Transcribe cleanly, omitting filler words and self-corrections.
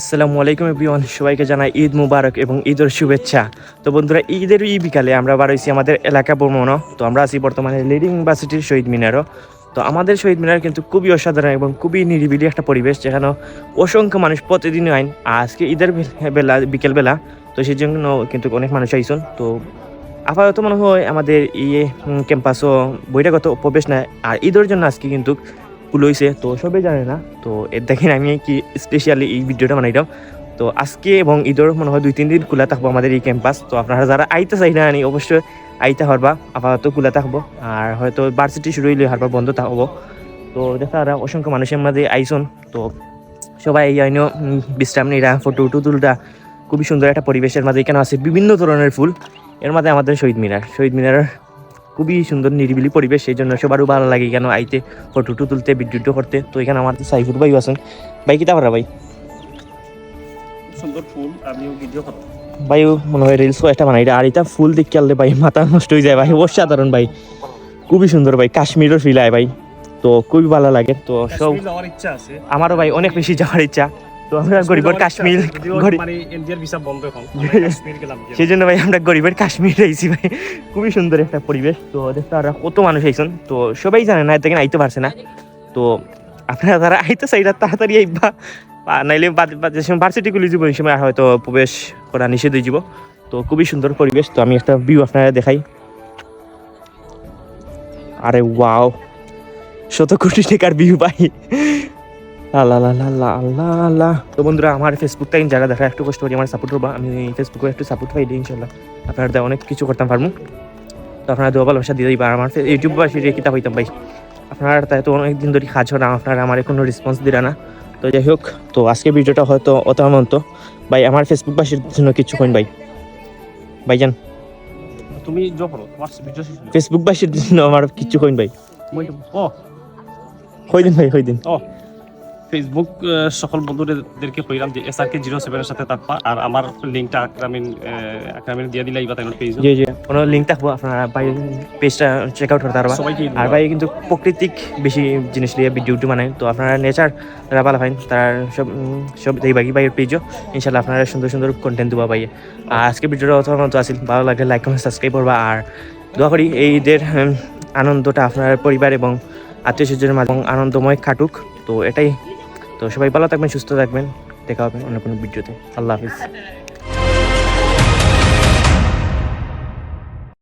আসসালামু আলাইকুম এভরিওয়ান, সবাইকে জানাই ঈদ মুবারক এবং ঈদের শুভেচ্ছা। তো বন্ধুরা, ঈদের এই বিকালে আমরা বার হয়েছি আমাদের এলাকা ভ্রমণও। তো আমরা আছি বর্তমানে লিডিং ইউনিভার্সিটির শহীদ মিনারও। তো আমাদের শহীদ মিনার কিন্তু খুবই অসাধারণ এবং খুবই নিরিবিলি একটা পরিবেশ, যেখানে অসংখ্য মানুষ প্রতিদিনই আইন। আজকে ঈদের বেলা বিকেলবেলা, তো সেই জন্য কিন্তু অনেক মানুষ আইসুন। তো আপাতত মনে হয় আমাদের ক্যাম্পাসও বহিরাগত প্রবেশ নেয়, আর ঈদের জন্য আজকে কিন্তু ফুল হয়েছে, তো সবাই জানে না। তো এর দেখেন আমি কি স্পেশালি এই ভিডিওটা বানাইলাম। তো আজকে এবং ঈদের মনে হয় 2-3 দিন খোলা থাকবো আমাদের এই ক্যাম্পাস। তো আপনারা যারা আইতে চাই না অবশ্যই আইতে পারবা, আপাতত খোলা থাকবো। আর হয়তো ভার্সিটি শুরু হইলে হারবার বন্ধ থাকবো। তো দেখা অসংখ্য মানুষের মাঝে আইসন। তো সবাই এই আইন বিশ্রাম নিরা, ফটো তুলটা খুবই সুন্দর একটা পরিবেশের মাঝে এখানে আছে বিভিন্ন ধরনের ফুল। এর মাঝে আমাদের শহীদ মিনার খুবই সুন্দর নিরিবিলি পরিবেশ, সেই জন্য সবারও ভালো লাগে কেন আইতে, ফটো তুলতে, ভিডিও করতে। তো এখানে আমার সাইফুর ভাইও আছেন। ভাই কিতা পারা ভাই? সুন্দর ফুল, আমিও ভিডিও করব। ভাইও মনে হয় রিলস একটা বানাই, আর এটা ফুল দেখতে আনলে ভাই মাথা নষ্ট হয়ে যায় ভাই, অসাধারণ ভাই, খুবই সুন্দর ভাই, কাশ্মীরের ফিল আয় ভাই। তো খুবই ভালো লাগে। তো সব যাওয়ার ইচ্ছা আছে আমারও ভাই অনেক বেশি যাওয়ার ইচ্ছা। তো আমরা গরিবের কাশ্মীর মানে ইন্ডিয়ার ভিসা বন্ধ এখন, কাশ্মীর গেলাম। সেই জন্য ভাই আমরা গরিবের কাশ্মীর আইছি ভাই, খুবই সুন্দর একটা পরিবেশ। তো দেখতে আর কত মানুষ আইসন, তো সবাই জানে না, দেখেন আইতে পারছে না। তো আপনারা যারা আইতে চাই তাড়াতাড়ি আইবা, নাইলে যে সময় ভার্সিটি খুলে যাব ওই সময় হয়তো প্রবেশ করা নিষেধ হয়ে যাব। তো খুবই সুন্দর পরিবেশ। তো আমি একটা ভিউ আপনারা দেখাই। আরে ওয়াও, 100 কোটি টাকার ভিউ ভাই, আল্লাহ আল্লাহ আল্লাহ আল্লাহ আল্লাহ। তো বন্ধুরা, আমার ফেসবুকটা যারা দেখা একটু কষ্ট করি আমার সাপোর্ট করবা। আমি ফেসবুকে একটু সাপোর্ট পাই দিই ইনশাল্লাহ, আপনারা অনেক কিছু করতাম পারবো। তো আপনারা দোয়া ভালোবাসা দিয়ে দিবা। আমার ইউটিউব বা কিতাব হইতাম ভাই, আপনারা তাই তো অনেকদিন ধরে কাজ না, আপনারা আমার কোনো রেসপন্স দিলা না। তো যাই হোক, তো আজকে ভিডিওটা হয়তো অতমন্ত ভাই, আমার ফেসবুক বাসীর জন্য কিছু কইন ভাই, ভাইজান তুমি যখন তোমার ভিডিও ফেসবুক বাসীর জন্য আমার কিছু কইন ভাই, ও কইদিন ভাই, কইদিন। ও ফেসবুক সকল বন্ধুদেরকে কইলাম যে SRK07 এর সাথে থাকবা, আর আমার লিংকটা আকরামিন দিয়ে দিলাই বা তাই পেজ। জি জি, কোনো লিঙ্ক থাকবো, আপনারা ভাই পেজটা চেক আউট করতে পারবা। আর ভাই কিন্তু প্রাকৃতিক বেশি জিনিস নিয়ে ভিডিও বানায়। তো আপনারা নেচার যারা ভালো পাইন তারা সব এই বাকি ভাইয়ের পেজও ইনশাল্লাহ আপনারা সুন্দর সুন্দর কন্টেন্ট দেবো ভাই। আর আজকে ভিডিওটা অথবা মতো আসিল, ভালো লাগে লাইক কমেন্ট সাবস্ক্রাইব করবা। আর দোয়া করি এই ঈদের আনন্দটা আপনার পরিবার এবং আত্মীয় স্বজনের মাঝে আনন্দময় কাটুক। তো এটাই। তো সবাই ভালো থাকবেন, সুস্থ থাকবেন, দেখা হবে অন্য কোনো ভিডিওতে। আল্লাহ হাফিজ।